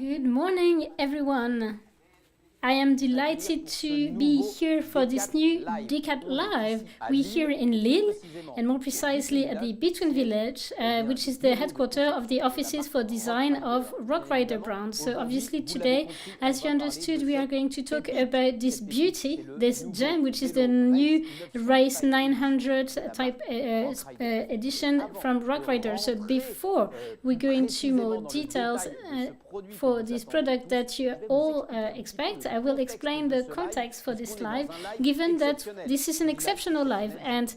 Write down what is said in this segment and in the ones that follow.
Good morning, everyone. I am delighted to be here for this new Decat Live. We're here in Lille, and more precisely at the Between Village, which is the headquarters of the offices for design of Rock Rider brands. So obviously today, as you understood, we are going to talk about this beauty, this gem, which is the new Race 900 type edition from Rock Rider. So before we go into more details for this product that you all expect, I will explain the context for this live, given that this is an exceptional live, and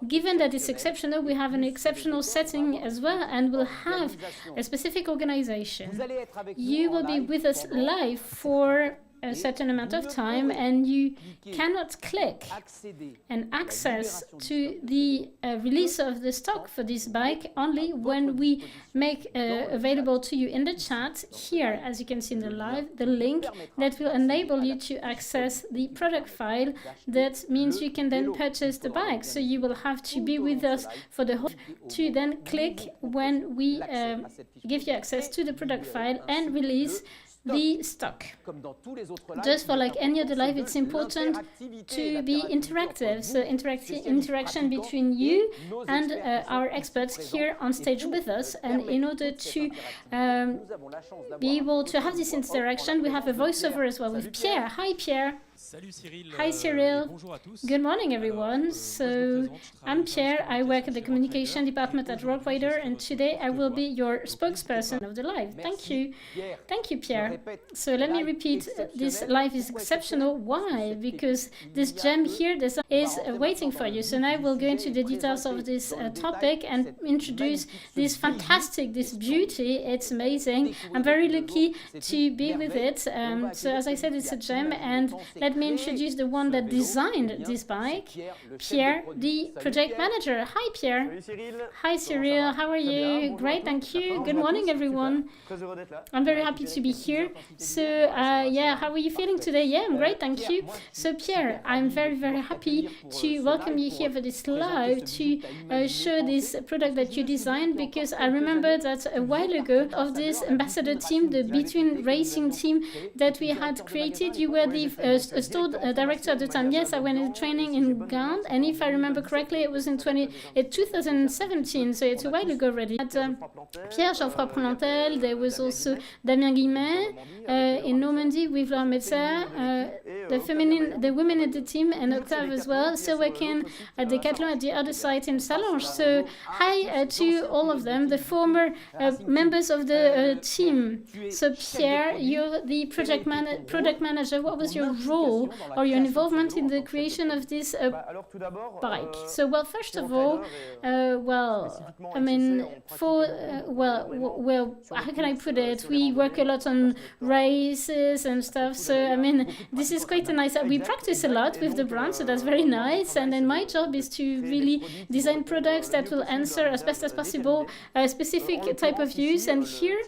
given that it's exceptional, we have an exceptional setting as well, and we'll have a specific organization. You will be with us live for a certain amount of time, and you cannot click and access to the release of the stock for this bike only when we make available to you in the chat here, as you can see in the live, the link that will enable you to access the product file. That means you can then purchase the bike. So you will have to be with us for the whole to then click when we give you access to the product file and release the stock. Just for like any other live, it's important to be interactive. So interaction between you and our experts here on stage with us. And in order to be able to have this interaction, we have a voiceover as well with Pierre. Hi, Pierre. Salut Cyril. Hi Cyril. Bonjour à tous. Good morning everyone. So I'm Pierre, I work at the communication department at Rock Rider, and today I will be your spokesperson of the live. Thank you. Thank you, Pierre. So let me repeat, this live is exceptional. Why? Because this gem here is waiting for you. So now we'll go into the details of this topic and introduce this fantastic, this beauty. It's amazing. I'm very lucky to be with it. So as I said, it's a gem, and let me introduce the one that designed this bike, Pierre, the project manager. Hi, Pierre. Hi, Cyril. How are you? Great, thank you. Good morning, everyone. I'm very happy to be here. So, yeah, how are you feeling today? Yeah, I'm great, thank you. So, Pierre, I'm very, very happy to welcome you here for this live to show this product that you designed, because I remember that a while ago of this ambassador team, the Between Racing team that we had created, you were the store director at the time. Yes, I went in training in Gand, and if I remember correctly, it was in 2017, so it's a while ago already. At Pierre Geoffroy Prolentel, there was also Damien Guillemet in Normandy with Laura Metzer, the women at the team, and Octave as well, still working at Decathlon at the other site in Sallanches. So hi to all of them, the former members of the team. So Pierre, you're the product manager. What was your role or your involvement in the creation of this bike? So, well, first of all, well, I mean, well, how can I put it? We work a lot on races and stuff. So, I mean, this is quite a nice. We practice a lot with the brand, so that's very nice. And then my job is to really design products that will answer as best as possible a specific type of use. And here,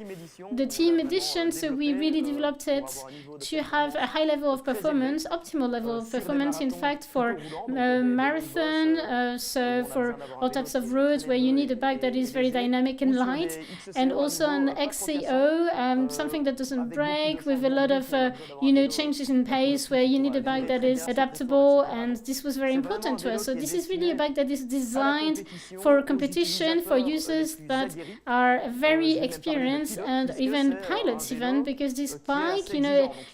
the team edition. So we really developed it to have a high level of performance, optimal level of performance, in fact, for marathon, so for all types of roads where you need a bike that is very dynamic and light, and also an XCO, something that doesn't break, with a lot of changes in pace, where you need a bike that is adaptable, and this was very important to us. So this is really a bike that is designed for competition, for users that are very experienced, and even pilots even, because this bike,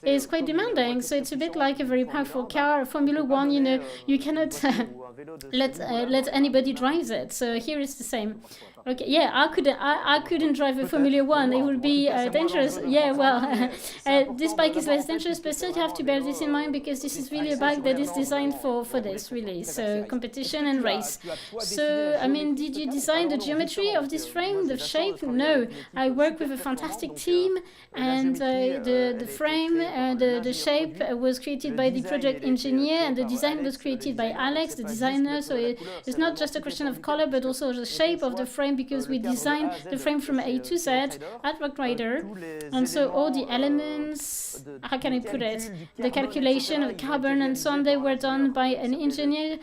is quite demanding. So it's a bit like a very powerful car, Formula One, you cannot let anybody drive it. So here it's the same. Okay, yeah, I couldn't drive a Formula One. It would be dangerous. Yeah, well, this bike is less dangerous, but still you have to bear this in mind, because this is really a bike that is designed for this, really. So competition and race. So, I mean, did you design the geometry of this frame, the shape? No, I work with a fantastic team, and the frame, the shape was created by the project engineer, and the design was created by Alex, the designer. So it's not just a question of color, but also the shape of the frame frame because we designed the frame from A to Z at Rock Rider. And so all the elements, how can I put it, the calculation of carbon and so on, they were done by an engineer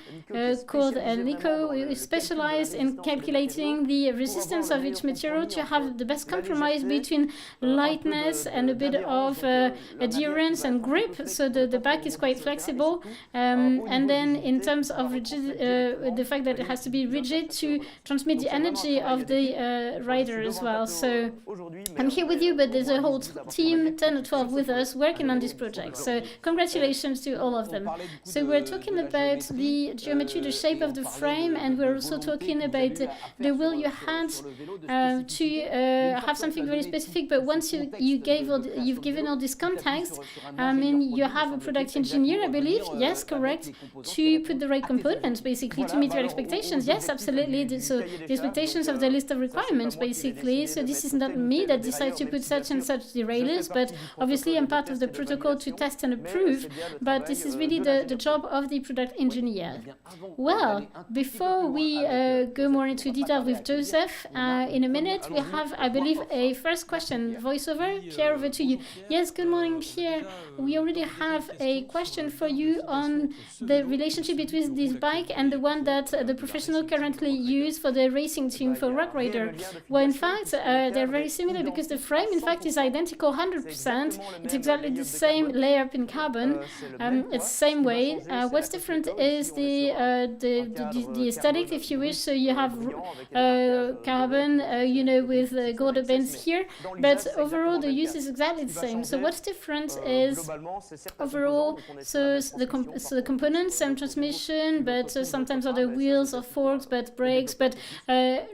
called Nico, who is specialized in calculating the resistance of each material to have the best compromise between lightness and a bit of adherence and grip, so the back is quite flexible, and then in terms of the fact that it has to be rigid to transmit the energy of the rider as well. So I'm here with you, but there's a whole team, 10 or 12 with us, working on this project. So congratulations to all of them. So we're talking about the geometry, the shape of the frame, and we're also talking about the will you had to have something very specific. But once you've given all this context, I mean, you have a product engineer, I believe. Yes, correct. To put the right components, basically, to meet your expectations. Yes, absolutely. So the expectations of the list of requirements, basically. So this is not me that decides to put such and such derailleurs, but obviously I'm part of the protocol to test and approve. But this is really the job of the product engineer. Well, before we go more into detail with Joseph, in a minute, we have, I believe, a first question. Voiceover, Pierre, over to you. Yes, good morning, Pierre. We already have a question for you on the relationship between this bike and the one that the professional currently use for the racing team for Rock Rider. Well, in fact, they're very similar because the frame, in fact, is identical 100%. It's exactly the same layer in carbon. It's the same weight. What's different is the aesthetic, if you wish. So you have carbon, you know, with Gouda bands here, but overall the use is exactly the same. So what's different is overall, so the components, same transmission, but sometimes other wheels or forks, but brakes. But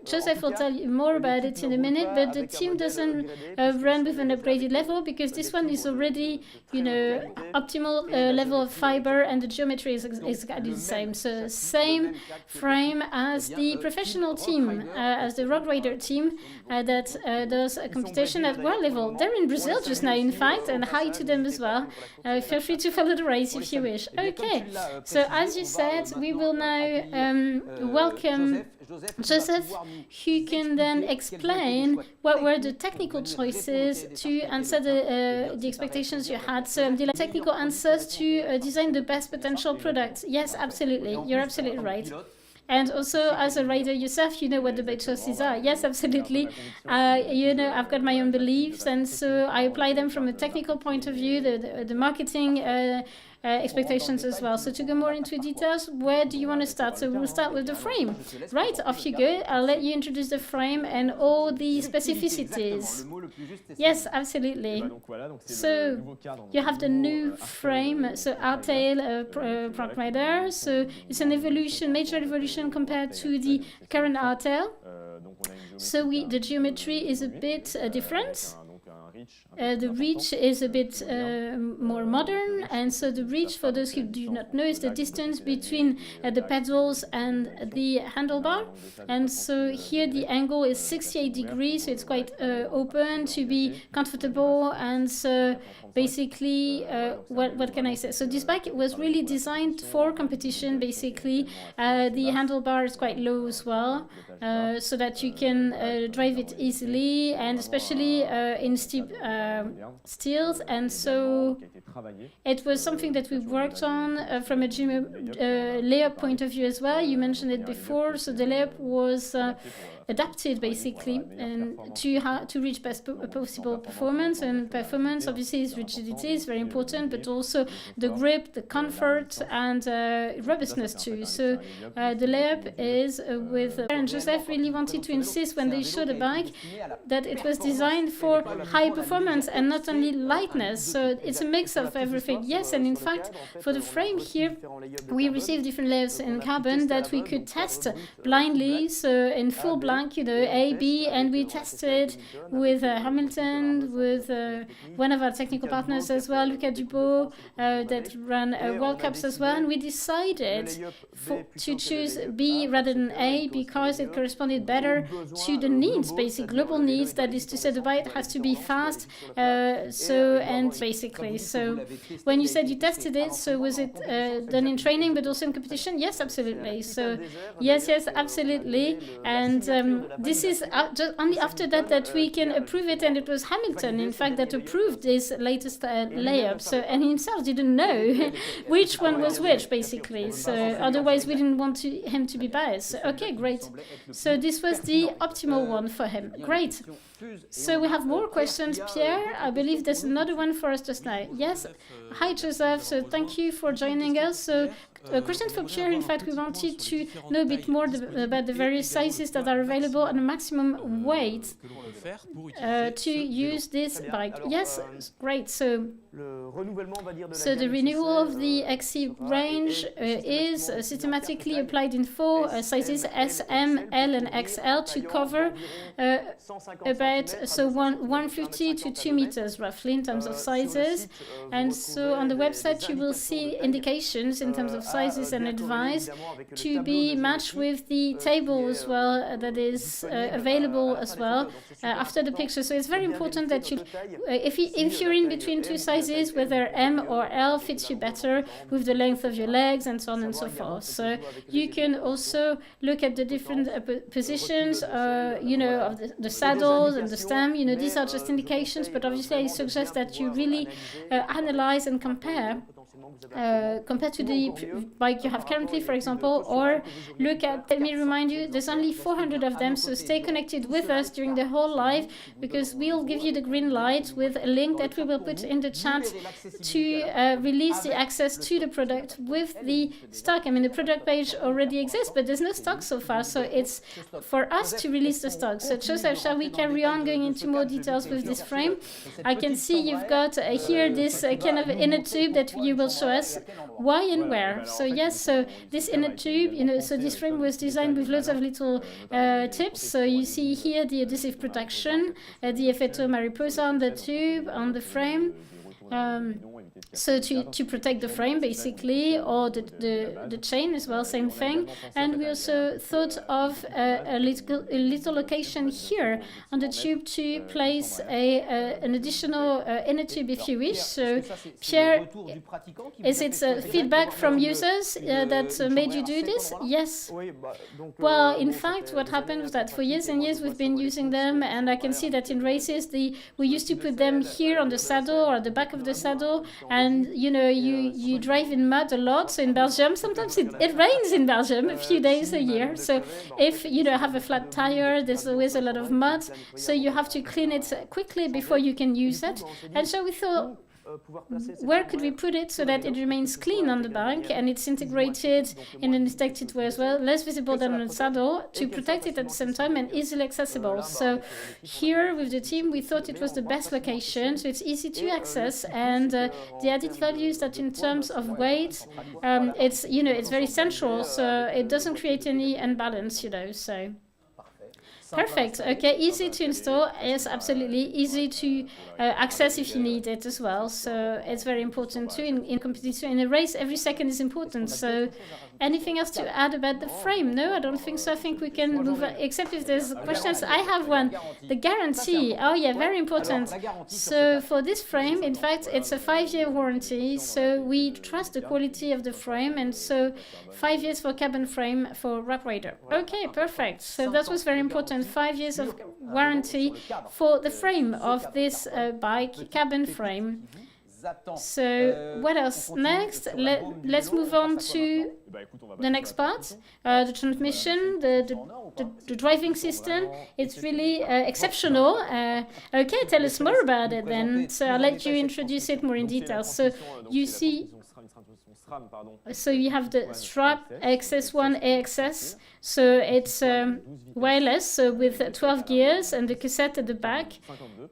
Joseph will tell you more about it in a minute. But the team doesn't run with an upgraded level because this one is already, you know, optimal level of fiber, and the geometry is exactly the same. So same frame as the professional team, as the Rock Rider team that does a computation at world level. They're in Brazil just now, in fact, and hi to them as well. Feel free to follow the race if you wish. Okay, so as you said, we will now welcome Joseph, who can then explain what were the technical choices to answer the expectations you had. So the technical answers to design the best potential product. Yes, absolutely. You're absolutely right. And also, as a rider yourself, you know what the best choices are. Yes, absolutely. You know, I've got my own beliefs, and so I apply them from a technical point of view, the marketing expectations as well. So to go more into details, where do you want to start? So we'll start with the frame. Right, off you go. I'll let you introduce the frame and all the specificities. Yes, absolutely. So you have the new frame, so Hardtail Rock Rider. So it's an evolution, major evolution compared to the current Hardtail. So the geometry is a bit different. The reach is a bit more modern, and so the reach, for those who do not know, is the distance between the pedals and the handlebar. And so here the angle is 68 degrees, so it's quite open to be comfortable. And so basically, what can I say? So this bike was really designed for competition, basically. The handlebar is quite low as well, so that you can drive it easily, and especially in steep steels. And so it was something that we worked on from a layup point of view as well. You mentioned it before, so the layup was adapted basically and to reach best possible performance. And performance obviously is rigidity is very important, but also the grip, the comfort, and robustness too. So the layup is with and Joseph really wanted to insist when they showed the bike that it was designed for high performance and not only lightness. So it's a mix of everything. Yes, and in fact for the frame here we received different layers in carbon that we could test blindly, so in full blank, you know, A, B, and we tested with Hamilton, with one of our technical partners as well, Lucas Dubot, that ran World Cups as well, and we decided to choose B rather than A because it corresponded better to the needs, basic global needs, that is to say the bike has to be fast, and basically, so when you said you tested it, so was it done in training but also in competition? Yes, absolutely. So yes, absolutely. And this is just only after that we can approve it, and it was Hamilton, in fact, that approved this latest layup. So, and he himself didn't know which one was which, basically. So otherwise, we didn't want him to be biased. Okay, great. So this was the optimal one for him. Great. So we have more questions, Pierre. I believe there's another one for us just now. Yes. Hi, Joseph. So thank you for joining us. So a question for Pierre. In fact, we wanted to know a bit more about the various sizes that are available and the maximum weight to use this bike. Yes, great. So the renewal of the XC range is systematically applied in 4 sizes, S, M, L, and XL, to cover about 150 to 2 meters roughly in terms of sizes. And so on the website you will see indications in terms of sizes and advice to be matched with the table as well that is available as well after the picture. So it's very important that you, if you're in between 2 sizes, whether M or L fits you better with the length of your legs and so on and so forth. So you can also look at the different positions, you know, of the saddles and the stem. You know, these are just indications, but obviously I suggest that you really analyze and compare to the bike you have currently, for example, or look at, let me remind you, there's only 400 of them, so stay connected with us during the whole live, because we'll give you the green light with a link that we will put in the chat to release the access to the product with the stock. I mean, the product page already exists, but there's no stock so far, so it's for us to release the stock. So Joseph, shall we carry on going into more details with this frame? I can see you've got here this kind of inner tube that you will show us why and where. So yes, so this inner tube, you know, so this frame was designed with lots of little tips. So you see here the adhesive protection, the effetto mariposa on the tube, on the frame. So to protect the frame, basically, or the chain as well, same thing. And we also thought of a little location here on the tube to place an additional inner tube if you wish. So Pierre, is it feedback from users that made you do this? Yes. Well, in fact, what happened was that for years and years we've been using them, and I can see that in races we used to put them here on the saddle or at the back of the saddle. And you know, you drive in mud a lot. So in Belgium, sometimes it rains in Belgium a few days a year. So if you have a flat tire, there's always a lot of mud. So you have to clean it quickly before you can use it. And so we thought, where could we put it so that it remains clean on the bike and it's integrated in an aesthetic way as well, less visible than on the saddle, to protect it at the same time and easily accessible. So here with the team we thought it was the best location, so it's easy to access, and the added value is that in terms of weight, it's, you know, it's very central, so it doesn't create any imbalance, you know. So perfect. Okay, easy to install. Yes, absolutely. Easy to access if you need it as well. So it's very important too in competition. In a race, every second is important. So anything else to add about the frame? No, I don't think so. I think we can move on, except if there's questions. I have one. The guarantee. Oh yeah, very important. So for this frame, in fact, it's a 5-year warranty. So we trust the quality of the frame, and so 5 years for carbon frame for Rock Rider. Okay, perfect. So that was very important. 5 years of warranty for the frame of this bike, carbon frame. So what else? Next, let's move on to the next part, the transmission, the driving system. It's really exceptional. Okay, tell us more about it then. So I'll let you introduce it more in detail. So you see, so you have the strap XS1 AXS. So it's wireless, so with 12 gears and the cassette at the back.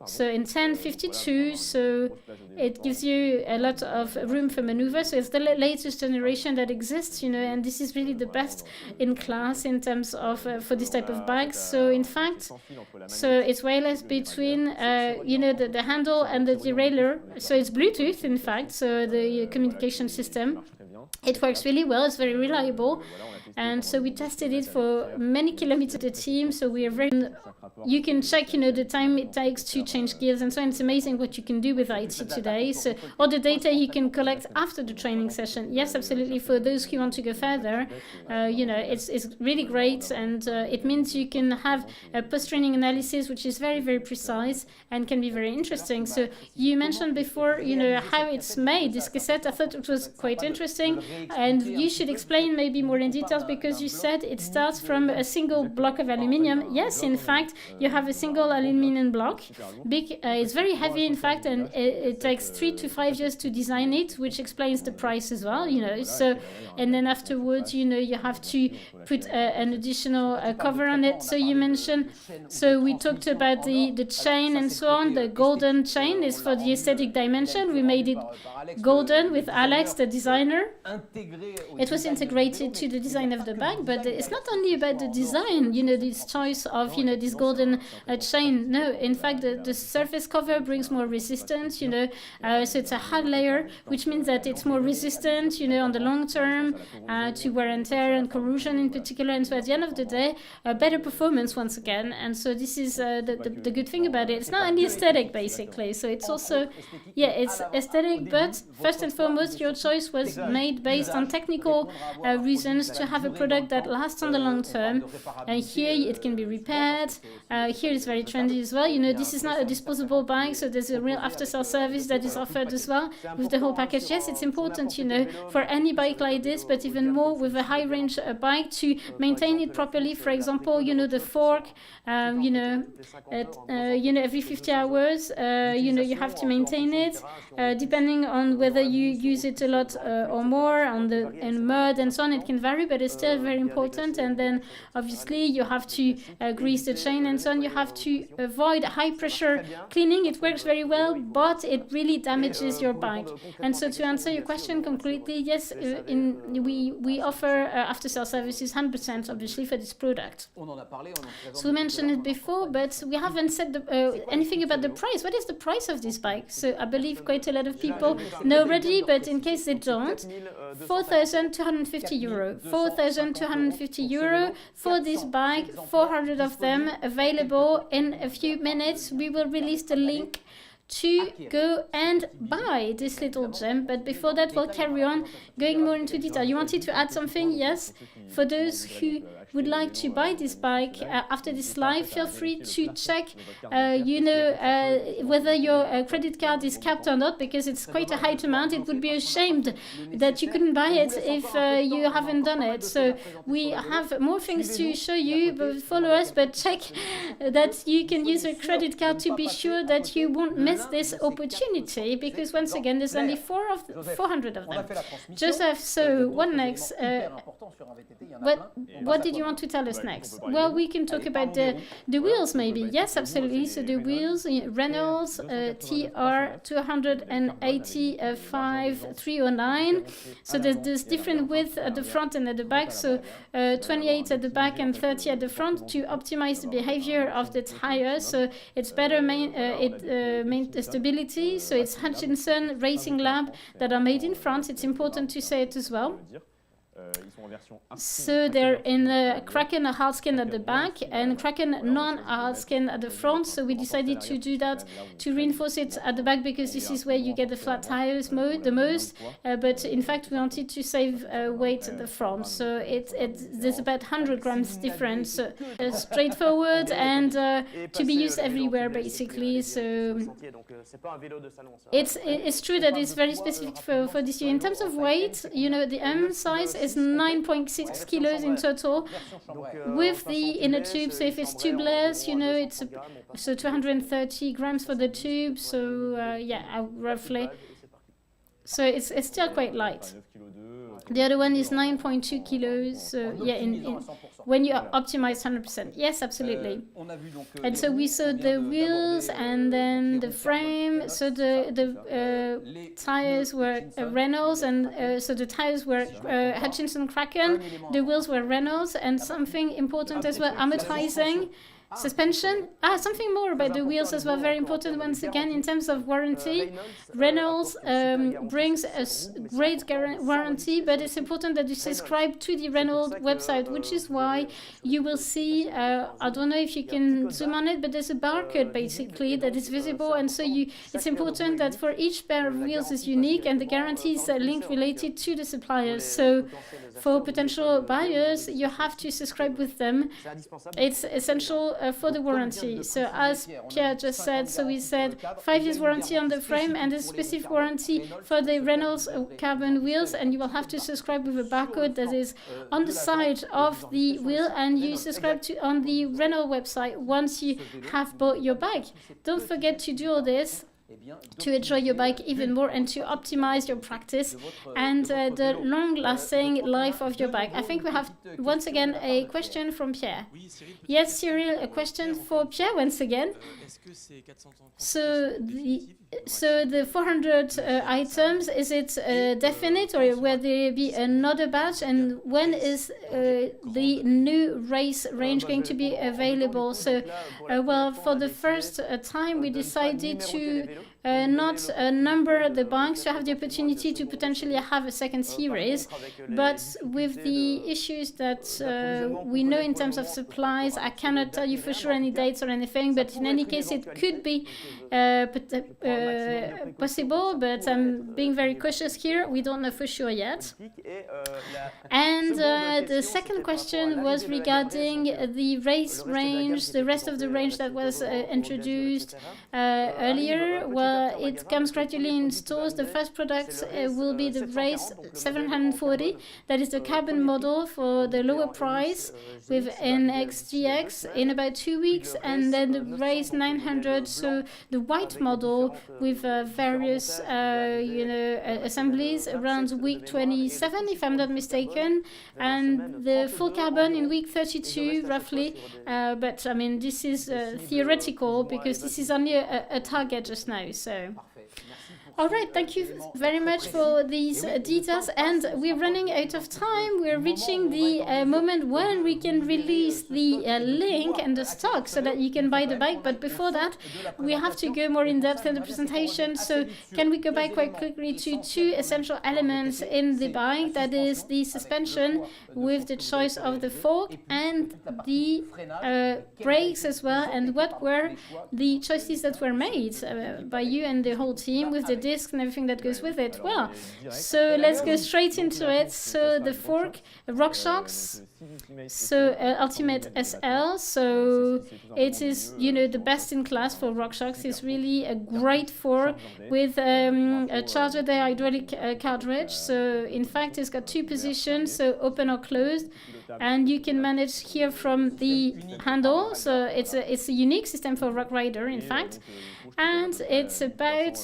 So in 1052, so it gives you a lot of room for maneuver. So it's the latest generation that exists, you know, and this is really the best in class in terms of for this type of bikes. So in fact, so it's wireless between, you know, the handle and the derailleur. So it's Bluetooth, in fact, so the communication system. It works really well, it's very reliable, and so we tested it for many kilometers of the team, so we are very... You can check, the time it takes to change gears and so on. It's amazing what you can do with IT today. So all the data you can collect after the training session. Yes, absolutely, for those who want to go further, it's really great, and it means you can have a post-training analysis which is very, very precise and can be very interesting. So you mentioned before, how it's made, this cassette. I thought it was quite interesting. And you should explain maybe more in details, because you said it starts from a single block of aluminium. Yes, in fact, you have a single aluminium block. It's very heavy, in fact, and it takes 3 to 5 years to design it, which explains the price as well, So, and then afterwards, you have to put an additional cover on it. So you mentioned, so we talked about the chain and so on. The golden chain is for the aesthetic dimension. We made it golden with Alex, the designer. It was integrated to the design of the bag, but it's not only about the design, this choice of, this golden chain. No, in fact, the surface cover brings more resistance, so it's a hard layer, which means that it's more resistant, on the long term, to wear and tear and corrosion in particular. And so at the end of the day, better performance once again. And so this is the good thing about it. It's not only aesthetic, basically. So it's also, it's aesthetic, but first and foremost, your choice was made based on technical reasons to have a product that lasts on the long term. And here it can be repaired. Here it's very trendy as well. This is not a disposable bike, so there's a real after-sale service that is offered as well with the whole package. Yes, it's important, for any bike like this, but even more with a high-range bike to maintain it properly. For example, the fork, every 50 hours, you have to maintain it, depending on whether you use it a lot or more in mud and so on. It can vary, but it's still very important. And then obviously you have to grease the chain and so on. You have to avoid high pressure cleaning. It works very well, but it really damages your bike. And so to answer your question concretely, yes, we offer after sale services 100% obviously for this product. So we mentioned it before, but we haven't said anything about the price. What is the price of this bike? So I believe quite a lot of people know already, but in case they don't, 4,250 euro. 4,250 euro for this bike, 400 of them available in a few minutes. We will release the link to go and buy this little gem, but before that we'll carry on going more into detail. You wanted to add something? Yes? For those who would like to buy this bike after this live, feel free to check whether your credit card is capped or not, because it's quite a high amount. It would be ashamed that you couldn't buy it if you haven't done it. So we have more things to show you, but follow us, but check that you can use a credit card to be sure that you won't miss this opportunity, because once again there's only 400 of them. Joseph, so what next? What did you want to tell us next? Well, we can talk about the wheels maybe. Yes, absolutely. So the wheels, Reynolds TR 285 309. So there's different width at the front and at the back. So 28 at the back and 30 at the front to optimize the behavior of the tire. So it's better stability. So it's Hutchinson Racing Lab that are made in France. It's important to say it as well. So they're in Kraken hard skin at the back and Kraken non-hard skin at the front. So we decided to do that to reinforce it at the back, because this is where you get the flat tires the most. But in fact, we wanted to save weight at the front. So there's about 100 grams difference. So straightforward and to be used everywhere basically. So it's true that it's very specific for this year. In terms of weight, the M size is 9.6 kilos in total with the inner tube. So if it's tubeless, it's so 230 grams for the tube. So roughly. So it's still quite light. The other one is 9.2 kilos. So when you optimize 100%. Yes, absolutely. And so we saw the wheels and then the frame. So the tires were Reynolds, and so the tires were Hutchinson Kraken. The wheels were Reynolds, and something important as well, amortizing. Suspension. Something more about the wheels as well, very important once again in terms of warranty. Reynolds brings a great warranty, but it's important that you subscribe to the Reynolds website, which is why you will see, I don't know if you can zoom on it, but there's a barcode basically that is visible, and so it's important that for each pair of wheels is unique and the guarantee is linked related to the suppliers. So for potential buyers, you have to subscribe with them. It's essential for the warranty. So as Pierre just said, so we said 5 years warranty on the frame and a specific warranty for the Reynolds carbon wheels, and you will have to subscribe with a barcode that is on the side of the wheel, and you subscribe to on the Renault website once you have bought your bike. Don't forget to do all this to enjoy your bike even more and to optimize your practice and the long-lasting life of your bike. I think we have once again a question from Pierre. Yes, Cyril, a question for Pierre once again. So the 400 items, is it definite, or will there be another batch, and when is the new race range going to be available? So well, for the first time we decided to not number the bikes to have the opportunity to potentially have a second series, but with the issues that we know in terms of supplies, I cannot tell you for sure any dates or anything, but in any case it could be possible, but I'm being very cautious here. We don't know for sure yet. And the second question was regarding the race range, the rest of the range that was introduced earlier. Well, it comes gradually in stores. The first products will be the Race 740, that is the carbon model for the lower price with an XGX in about 2 weeks, and then the Race 900, so the white model with various assemblies around week 27, if I'm not mistaken, and the full carbon in week 32 roughly, but I mean this is theoretical because this is only a target just now. So all right, thank you very much for these details, and we're running out of time. We're reaching the moment when we can release the link and the stock so that you can buy the bike, but before that we have to go more in depth in the presentation. So can we go back quite quickly to two essential elements in the bike, that is the suspension with the choice of the fork and the brakes as well, and what were the choices that were made by you and the whole team with the disc and everything that goes with it. Well, so let's go straight into it. So the fork, RockShox, so Ultimate SL, so it is, you know, the best in class for RockShox. It's really a great fork with a charger there, hydraulic cartridge. So in fact it's got two positions, so open or closed, and you can manage here from the handle. So it's a unique system for Rock Rider, in fact, and it's about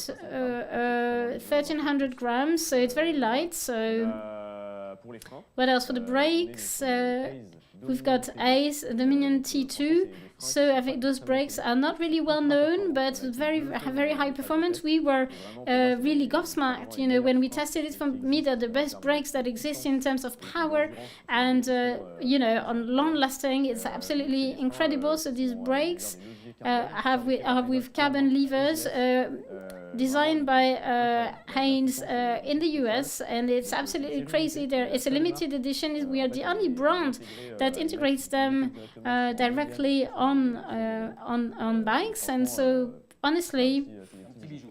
1300 grams, so it's very light. So what else for the brakes? We've got Ace Dominion T2. So I think those brakes are not really well known, but very high performance. We were really gobsmacked, you know, when we tested it. For me, they're the best brakes that exist in terms of power, and you know, on long lasting, it's absolutely incredible. So these brakes are with carbon levers, designed by Haynes in the US, and it's absolutely crazy. It's a limited edition. We are the only brand that integrates them directly on bikes, and so honestly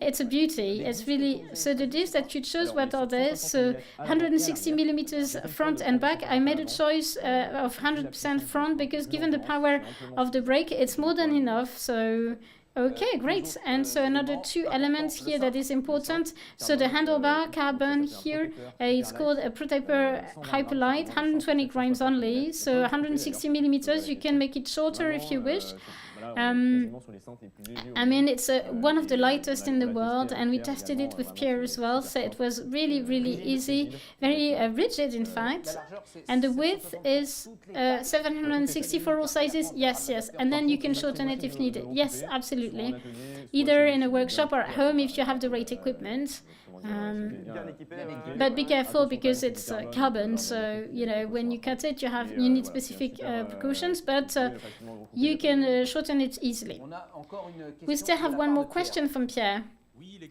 it's a beauty. It's really, so the discs that you chose, what are they? So 160 millimeters front and back. I made a choice of 100% front because given the power of the brake, it's more than enough. So okay, great. And so another two elements here that is important. So the handlebar carbon here, it's called a prototyper Hyperlight, 120 grams only. So 160 millimeters. You can make it shorter if you wish. I mean, it's one of the lightest in the world, and we tested it with Pierre as well, so it was really easy, very rigid in fact, and the width is 760 for all sizes. Yes, and then you can shorten it if needed. Yes, absolutely, either in a workshop or at home if you have the right equipment. But be careful because it's carbon, so you know when you cut it, you need specific precautions, but you can shorten it easily. We still have one more question from Pierre.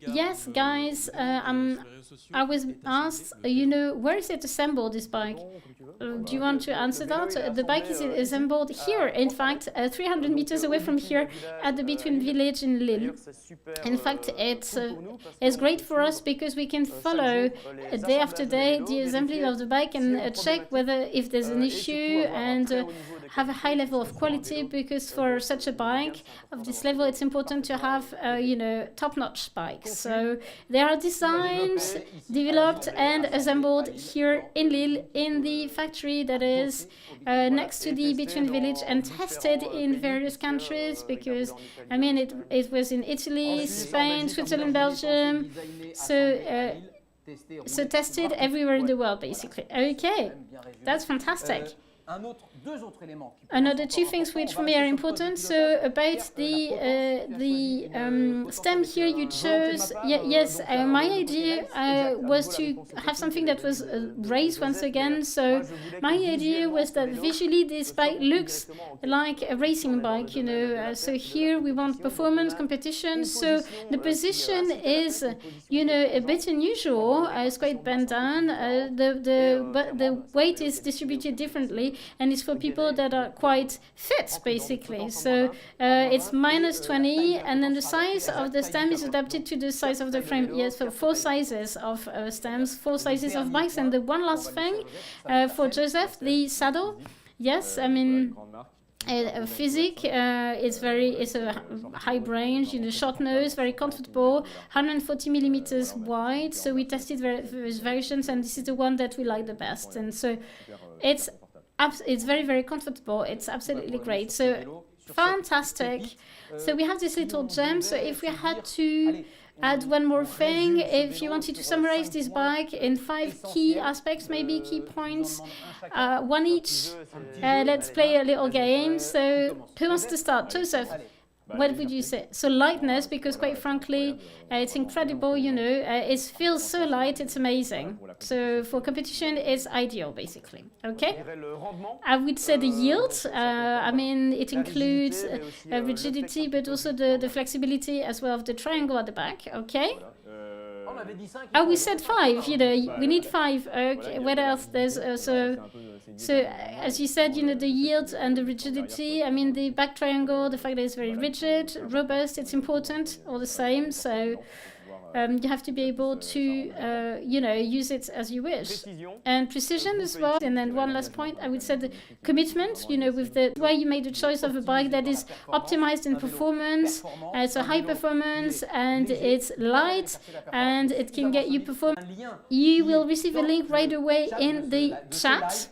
Yes, guys, I was asked, you know, where is it assembled, this bike? Do you want to answer that? The bike is assembled here, in fact, 300 meters away from here at the between village in Lille. In fact, it's great for us because we can follow day after day the assembly of the bike and check whether if there's an issue and have a high level of quality, because for such a bike of this level, it's important to have, you know, top-notch bikes. So they are designed, developed and assembled here in Lille in the factory that is next to the between village and tested in various countries, because I mean it was in Italy, Spain, Switzerland, Belgium, so tested everywhere in the world basically. Okay, that's fantastic. Another two things which for me are important. So about the stem here you chose. Yes, my idea was to have something that was race once again. So my idea was that visually this bike looks like a racing bike, you know. So here we want performance competition. So the position is, you know, a bit unusual. It's quite bent down. The weight is distributed differently, and it's for people that are quite fit, basically. So it's -20, and then the size of the stem is adapted to the size of the frame. Yes, for 4 sizes of stems, 4 sizes of bikes. And the one last thing for Joseph, the saddle. Yes, I mean, physique it's a high range, you know, short nose, very comfortable, 140 millimeters wide. So we tested various versions, and this is the one that we like the best. And so it's very, very comfortable. It's absolutely great. So fantastic. So we have this little gem. So if we had to add one more thing, if you wanted to summarize this bike in 5 key aspects, maybe key points, one each, let's play a little game. So who wants to start? Joseph, what would you say? So lightness, because quite frankly, it's incredible, you know, it feels so light, it's amazing. So for competition, it's ideal, basically. Okay? I would say the yield, I mean, it includes rigidity, but also the flexibility as well of the triangle at the back, okay? Oh, we said 5, you know, we need 5. Okay, what else? There's so as you said, you know, the yield and the rigidity. I mean, the back triangle, the fact that it's very rigid, robust, it's important all the same. So you have to be able to, you know, use it as you wish. And precision as well. And then one last point, I would say the commitment, you know, with the way you made the choice of a bike that is optimized in performance. It's a high performance and it's light and it can get you performance. You will receive a link right away in the chat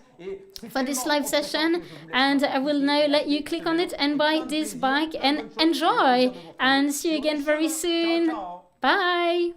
for this live session, and I will now let you click on it and buy this bike and enjoy, and see you again very soon. Bye.